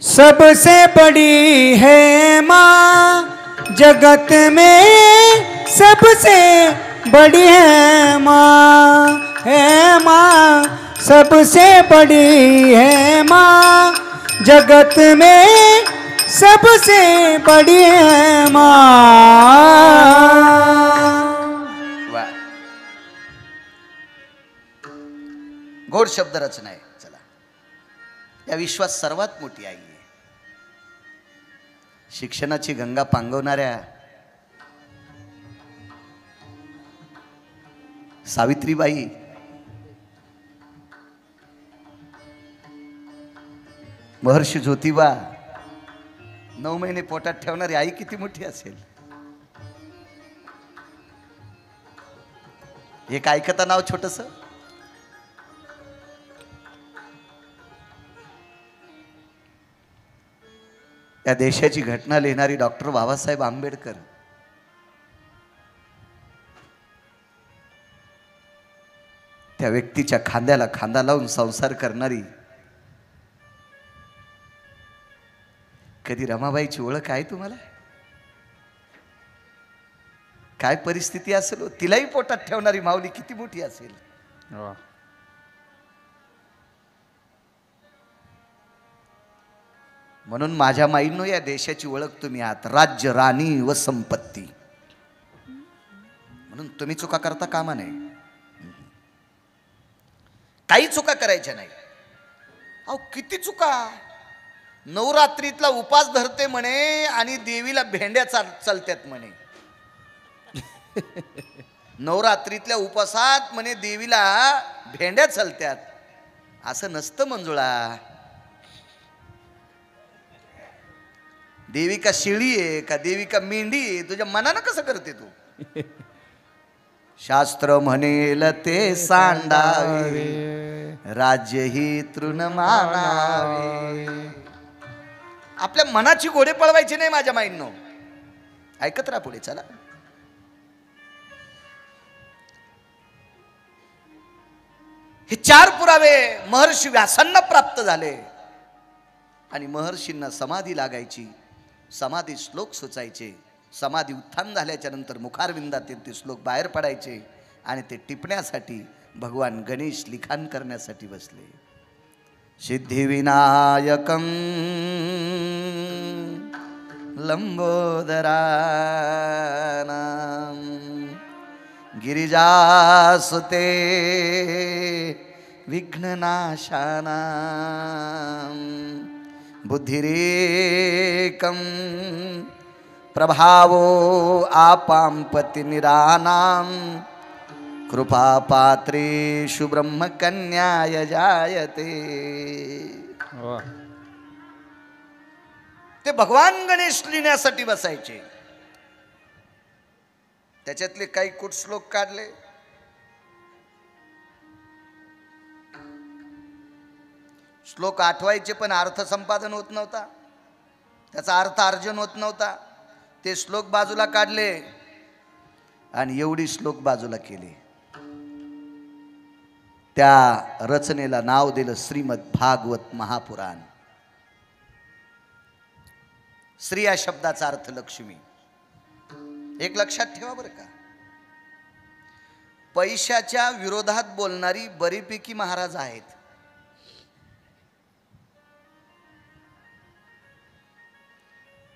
सबसे बड़ी है माँ जगत में, सबसे बड़ी है माँ, सबसे बड़ी है माँ जगत में, सबसे बड़ी है माँ. गोड शब्द रचना आहे. चला, या विश्वात सर्वात मोठी आई आहे. शिक्षणाची गंगा पांगवणाऱ्या सावित्रीबाई, महर्षी ज्योतिबा, 9 महिने पोटात ठेवणारी आई किती मोठी असेल. एक ऐकता नाव छोटस. या देशाची घटना लिहिणारी डॉक्टर बाबासाहेब आंबेडकर, त्या व्यक्तीच्या खांद्याला खांदा लावून संसार करणारी कधी रमाबाईची ओळख आहे तुम्हाला? काय परिस्थिती असेल, तिलाही पोटात ठेवणारी माऊली किती मोठी असेल. म्हणून माझ्या माईंनो, या देशाची ओळख तुम्ही आहात, राज्य, राणी व संपत्ती. म्हणून तुम्ही चुका करता कामा नये, काही चुका करायच्या नाही. अहो किती चुका. नवरात्रीतला उपास धरते म्हणे आणि देवीला भेंड्या चालतात म्हणे. नवरात्रीतल्या उपासात म्हणे देवीला भेंड्या चालतात. असं नसतं मंजुळा. देवी का शिळी आहे का देवी का मेंढी आहे, तुझ्या मनानं कसं करते तू. शास्त्र म्हणेल ते सांडावे, राज्य ही तृण मानावे. आपल्या मनाची घोडे पळवायचे नाही माझ्या माईंनो. ऐकत राहा पुढे. चला, हे 4 पुरावे महर्षी व्यासांना प्राप्त झाले आणि महर्षींना समाधी लागायची. समाधी श्लोक सुचायचे. समाधी उत्थान झाल्याच्या नंतर मुखारविंदातील ते श्लोक बाहेर पडायचे आणि ते टिपण्यासाठी भगवान गणेश लिखाण करण्यासाठी बसले. सिद्धिविनायकं लंबोदरानां गिरिजासुते विघ्ननाशानां बुद्धिरेकं प्रभावो आपाम्पतिनिरानां कृपापात्रेषु ब्रह्मकन्याय जायते. ते भगवान गणेश लिहिण्यासाठी बसायचे. त्याच्यातले काही कुट श्लोक काढले. श्लोक आठवायचे पण अर्थ संपादन होत नव्हता, त्याचा अर्थ अर्जन होत नव्हता. ते श्लोक बाजूला काढले आणि एवढी श्लोक बाजूला केले. त्या रचनेला नाव दिलं श्रीमद भागवत महापुराण. श्री या शब्दाचा अर्थ लक्ष्मी. एक लक्षात ठेवा बरं का, पैशाच्या विरोधात बोलणारी बरीपैकी महाराज आहेत.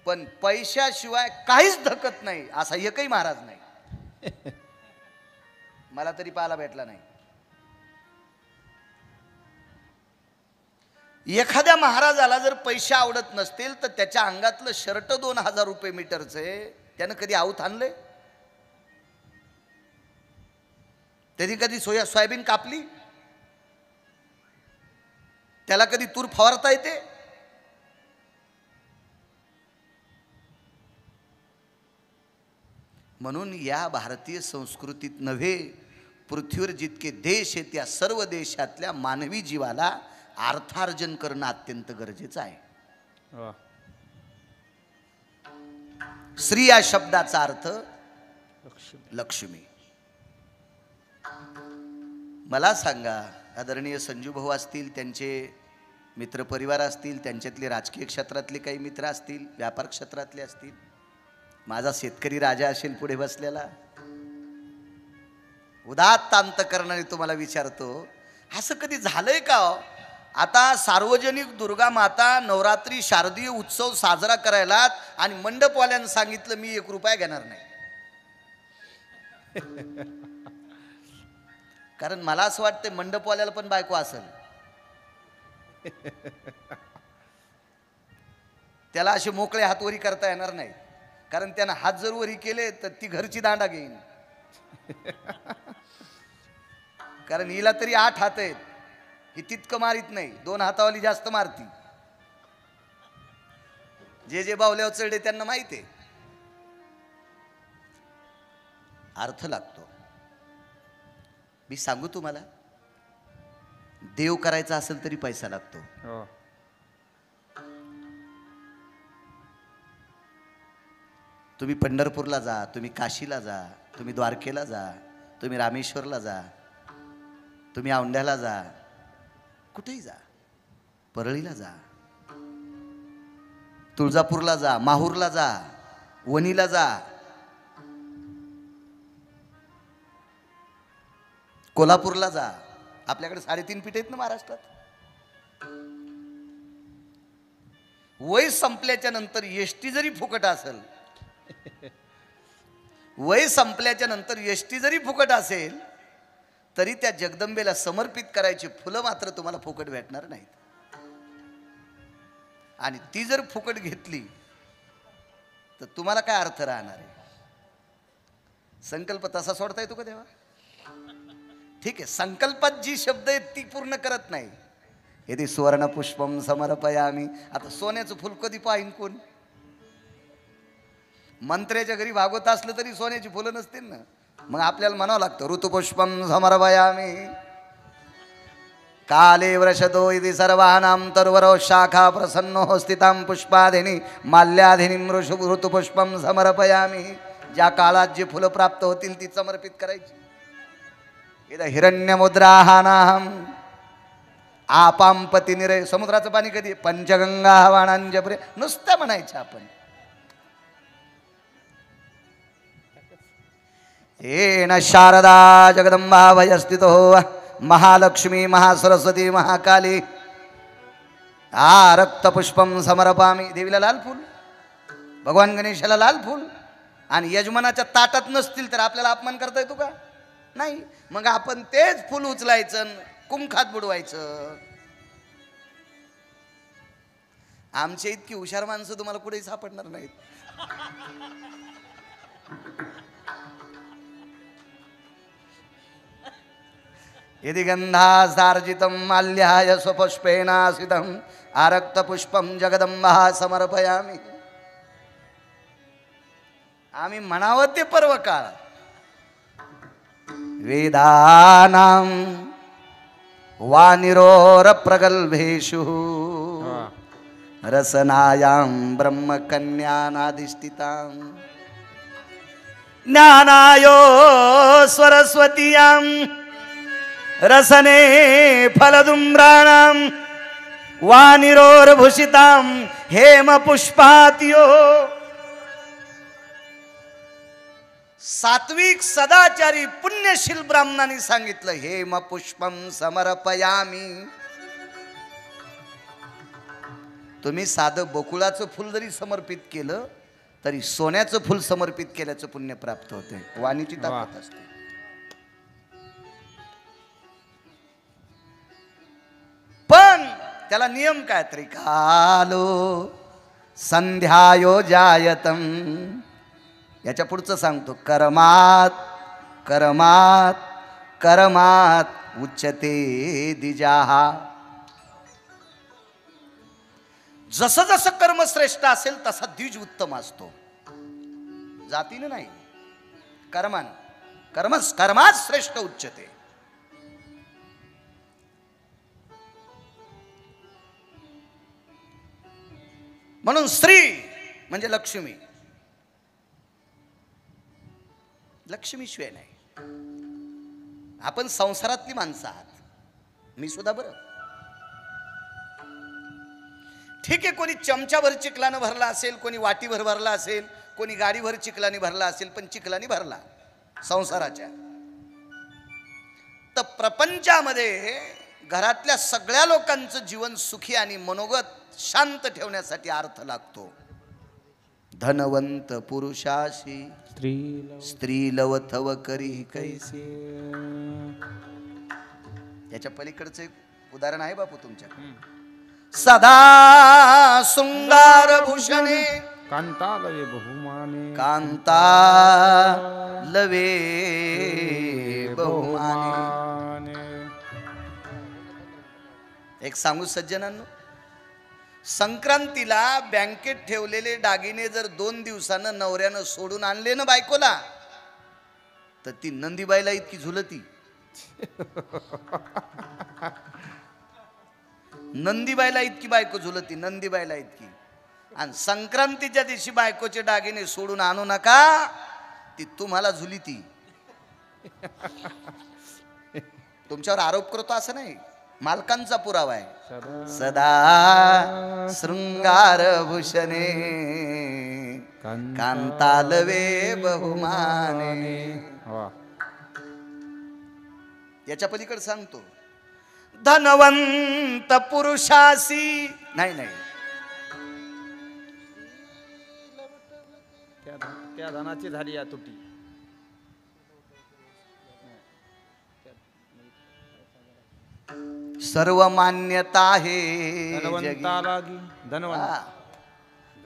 पण पैशाशिवाय काहीच धकत नाही असा एकही महाराज नाही. मला तरी पाहायला भेटला नाही. एखाद्या महाराजाला जर पैसे आवडत नसतील तर त्याच्या अंगातलं शर्ट 2000 रुपये मीटरचं आहे, त्यानं कधी आऊत आणले? त्यांनी कधी सोयाबीन कापली? त्याला कधी तूर फवारता येते? म्हणून या भारतीय संस्कृतीत नव्हे, पृथ्वीवर जितके देश आहेत त्या सर्व देशातल्या मानवी जीवाला अर्थार्जन करणं अत्यंत गरजेचं आहे. स्त्री या शब्दाचा अर्थ लक्ष्मी. मला सांगा, आदरणीय संजू भाऊ असतील, त्यांचे मित्रपरिवार असतील, त्यांच्यातले राजकीय क्षेत्रातले काही मित्र असतील, व्यापार क्षेत्रातले असतील, माझा शेतकरी राजा असेल पुढे बसलेला, उदात्त अंतकरणाने तुम्हाला विचारतो, असं कधी झालंय का? आता सार्वजनिक दुर्गा माता नवरात्री शारदीय उत्सव साजरा करायला आणि मंडपवाल्यांनी सांगितलं मी 1 रुपया घेणार नाही. कारण मला असं वाटतं मंडपवाल्याला पण बायको असेल, त्याला असे मोकळे हातवरी करता येणार नाही. कारण त्यानं हात जर वरी केले तर ती घरची दांडा घेईन. कारण हिला तरी 8 हात आहेत, ही तितकं मारित नाही, 2 हातावाली जास्त मारती. जे बावल्यावर चढे त्यांना माहिती आहे. अर्थ लागतो. मी सांगू तुम्हाला, देव करायचा असेल तरी पैसा लागतो. तुम्ही पंढरपूरला जा, तुम्ही काशीला जा, तुम्ही द्वारकेला जा, तुम्ही रामेश्वरला जा, तुम्ही औंढ्याला जा, कुठेही जा, परळीला जा, तुळजापूरला जा, माहूरला जा, वणीला जा, कोल्हापूरला जा. आपल्याकडे 3.5 पीठ आहेत ना महाराष्ट्रात. वय संपल्याच्या नंतर एसटी जरी फुकट असेल, वय संपल्याच्या नंतर एसटी जरी फुकट असेल तरी त्या जगदंबेला समर्पित करायची फुलं मात्र तुम्हाला फुकट भेटणार नाहीत. आणि ती जर फुकट घेतली तर तुम्हाला काय अर्थ राहणार आहे? संकल्प तसा सोडता येतो का देवा? ठीक आहे, संकल्पात जी शब्द आहेत ती पूर्ण करत नाही. यदि सुवर्ण पुष्पम समर्पयामी. आता सोन्याचं फुल कधी पाहिन कोण? मंत्र्याच्या घरी भागवत असलं तरी सोन्याची फुलं नसतील ना. मग आपल्याला म्हणावं लागतं ऋतुपुष्पम समर्पयामी. काले वृषतो इति सर्वानां तरुवरो शाखा प्रसन्नो स्थितां पुष्पाधिनी माल्याधिनी ऋतुपुष्पम समर्पयामी. ज्या काळात जी फुलं प्राप्त होतील ती समर्पित करायची. इद हिरण्यमुद्राहानाहम आपाम पतिनिरे. समुद्राचं पाणी कधी? पंचगंगा वाणांजपुरे. नुसतं म्हणायचं आपण. येन शारदा जगदंबा भयस्थितो महालक्ष्मी महासरस्वती महाकाली रक्तपुष्पम समर्पामी. देवीला लाल फूल, भगवान गणेशाला लाल फूल. आणि यजमानाच्या ताटात नसतील तर आपल्याला अपमान करता येतो का? नाही. मग आपण तेच फूल उचलायचं, कुंखात बुडवायचं. आमच्या इतकी हुशार माणसं तुम्हाला कुठेही सापडणार नाहीत. यदि गंधासार्जितं माल्याय स्वपुष्पेनासितं आरक्तपुष्पं जगदंबा समर्पयामी. आम्ही म्हणावं ते पर्व काळ. वेदानां वानिरोर प्रगल्भेषु रसनायां ब्रह्मकन्यानाधिष्ठितां ज्ञानायो सरस्वतीयां रसने फलदुम्राणां वानिरोर्भूषितां हेमपुष्पात्यो. सात्विक सदाचारी पुण्यशील ब्राह्मणांनी सांगितलं हेमपुष्पम समर्पयामी. तुम्ही साधं बकुळाचं फुल जरी समर्पित केलं तरी सोन्याचं फुल समर्पित केल्याचं पुण्य प्राप्त होते. वाणीची ताकद असते. पण त्याला नियम काय? त्रिकालो संध्यायो जायतम. याच्या पुढचं सांगतो, कर्मात कर्मात कर्मात उच्यते द्विजाहा. जसं जसं कर्म श्रेष्ठ असेल तसा द्विज उत्तम असतो, जातीने नाही. कर्मान कर्मात श्रेष्ठ उच्यते. म्हणून स्त्री म्हणजे लक्ष्मी, लक्ष्मीशिवाय नाही. आपण संसारातली माणसं आहात, मी सुद्धा. बरं ठीक आहे, कोणी चमच्याभर चिखलानं भरला असेल, कोणी वाटीभर भरला असेल, कोणी गाडीभर चिखलाने भरला असेल, पण चिखलाने भरला संसाराच्या. तर प्रपंचामध्ये घरातल्या सगळ्या लोकांचं जीवन सुखी आणि मनोगत शांत ठेवण्यासाठी अर्थ लागतो. धनवंत पुरुषाशी स्त्री लवथव करी कैसे. याच्या पलीकडचं एक उदाहरण आहे बापू तुमच्याकडे. सदा शृंगार भूषणे कांता लवे बहुमाने. कांता लवे बहुमाने. एक सांगू सज्जनांनो, संक्रांतीला बँकेत ठेवलेले दागिने जर 2 दिवसानं नवऱ्यानं सोडून आणले ना बायकोला, तर ती नंदीबाईला इतकी झुलती. नंदीबाईला इतकी बायको झुलती, नंदीबाईला इतकी. आणि संक्रांतीच्या दिवशी बायकोचे दागिने सोडून आणू नका, ती तुम्हाला झुलीती. तुमच्यावर आरोप करतो असं नाही, मालकांचा पुरावा आहे. सदा शृंगार भूषणे कांतालवे बहुमाने. याच्या पलीकडे सांगतो, धनवंत पुरुषासी. नाही नाही, त्या धनाची झाली या तुटी. सर्व मान्यता आहे धनवंता लागी.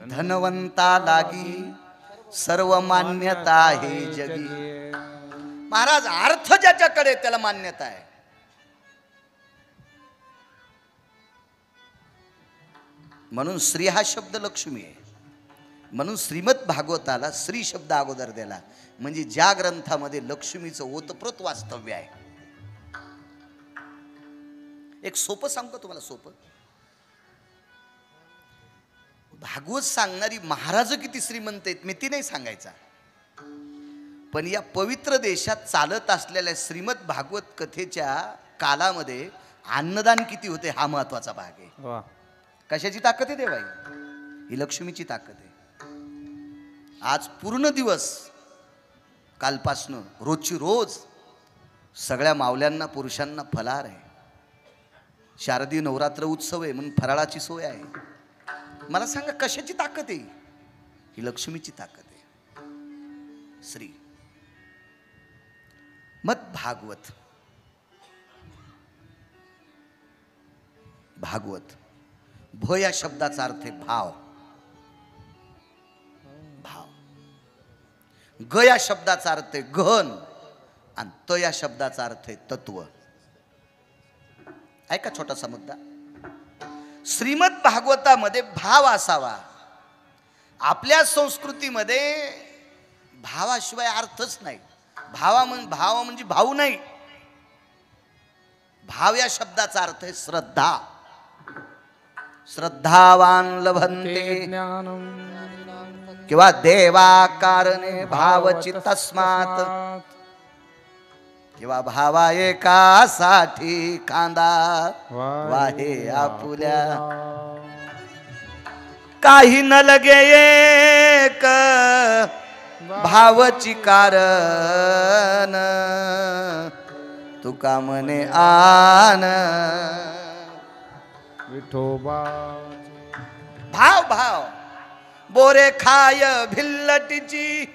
धनवंता लागी सर्व मान्यता आहे जगी. महाराज, अर्थ ज्याच्याकडे त्याला मान्यता आहे. म्हणून स्त्री हा शब्द लक्ष्मी आहे. म्हणून श्रीमद भागवताला स्त्री शब्द अगोदर दिला, म्हणजे ज्या ग्रंथामध्ये लक्ष्मीचं ओतप्रोत वास्तव्य आहे. एक सोपं सांगतो तुम्हाला, सोपं. भागवत सांगणारी महाराज किती श्रीमंत आहेत मी ती नाही सांगायचा, पण या पवित्र देशात चालत असलेल्या श्रीमद भागवत कथेच्या कालामध्ये अन्नदान किती होते हा महत्वाचा भाग आहे. कशाची ताकद आहे देवाई? ही लक्ष्मीची ताकद आहे. आज पूर्ण दिवस, कालपासनं रोजची रोज सगळ्या मावल्यांना पुरुषांना फलाहार आहे. शारदीय नवरात्र उत्सव आहे म्हणून फराळाची सोय आहे. मला सांगा कशाची ताकद आहे? ही लक्ष्मीची ताकद आहे. श्री मत भागवत. भागवत भ या शब्दाचा अर्थ आहे भाव. भाव. ग या शब्दाचा अर्थ आहे गहन, आणि त या शब्दाचा अर्थ आहे तत्व. ऐका छोटासा मुद्दा. श्रीमद भागवतामध्ये भाव असावा. आपल्या संस्कृतीमध्ये भावाशिवाय अर्थच नाही. भाव म्हणजे भाऊ नाही. भाव या शब्दाचा अर्थ आहे श्रद्धा. श्रद्धावान लभन्ते किंवा देवाकारणे भावची तस्मात, किंवा भावा एकासाठी कांदा वाहे आपुल्या. काही न लगे एक भावची कारण, तुका मने आन. विठोबा भाव भाव बोरे खाय भिल्लटीची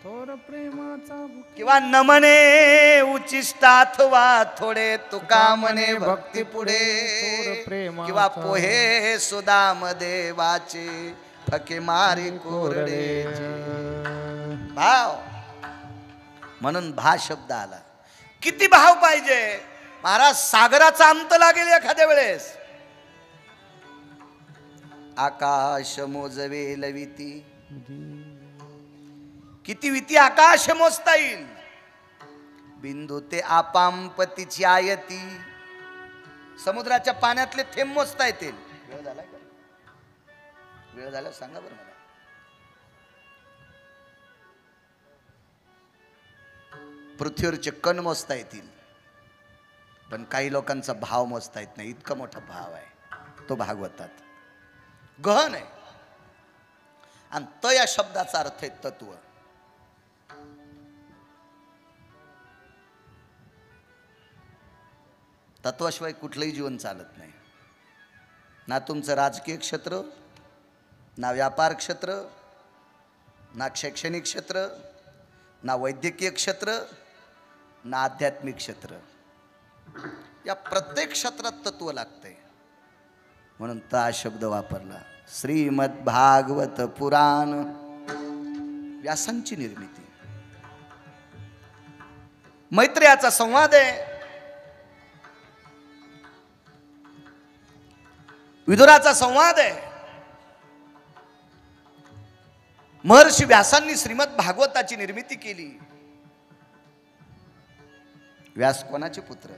थोर प्रेमाचा किंवा न म्हणे उचिष्टाथवा थोडे तुका म्हणे भक्ती पुढे थोर प्रेमाचा किंवा पोहे सुदाम देवाचे फके मारे कोरडे भाव म्हणून भा शब्द आला. किती भाव पाहिजे महाराज. सागराचा अंत लागेल एखाद्या वेळेस. आकाश मोजवे लविती. किती विती आकाश मोजता येईल. बिंदू ते आपांपतीची आयती. समुद्राच्या पाण्यातले थेंब मोजता येतील. वेळ झाला का? वेळ झाला सांगा बरं मला. पृथ्वीवरचे कण मोजता येतील पण काही लोकांचा भाव मोजता येत नाही. इतका मोठा भाव आहे तो भागवतात. गहन आहे. आणि त या शब्दाचा अर्थ आहे तत्व. तत्वाशिवाय कुठलंही जीवन चालत नाही. ना तुमचं राजकीय क्षेत्र, ना व्यापार क्षेत्र, ना शैक्षणिक क्षेत्र, ना वैद्यकीय क्षेत्र, ना आध्यात्मिक क्षेत्र. या प्रत्येक क्षेत्रात तत्व लागतंय. म्हणून ता शब्द वापरला. श्रीमद भागवत पुराण. व्यासांची निर्मिती. मैत्रेयाचा संवाद आहे. विदुराचा संवाद आहे. महर्षी व्यासांनी श्रीमद भागवताची निर्मिती केली. व्यास कोणाचे पुत्र?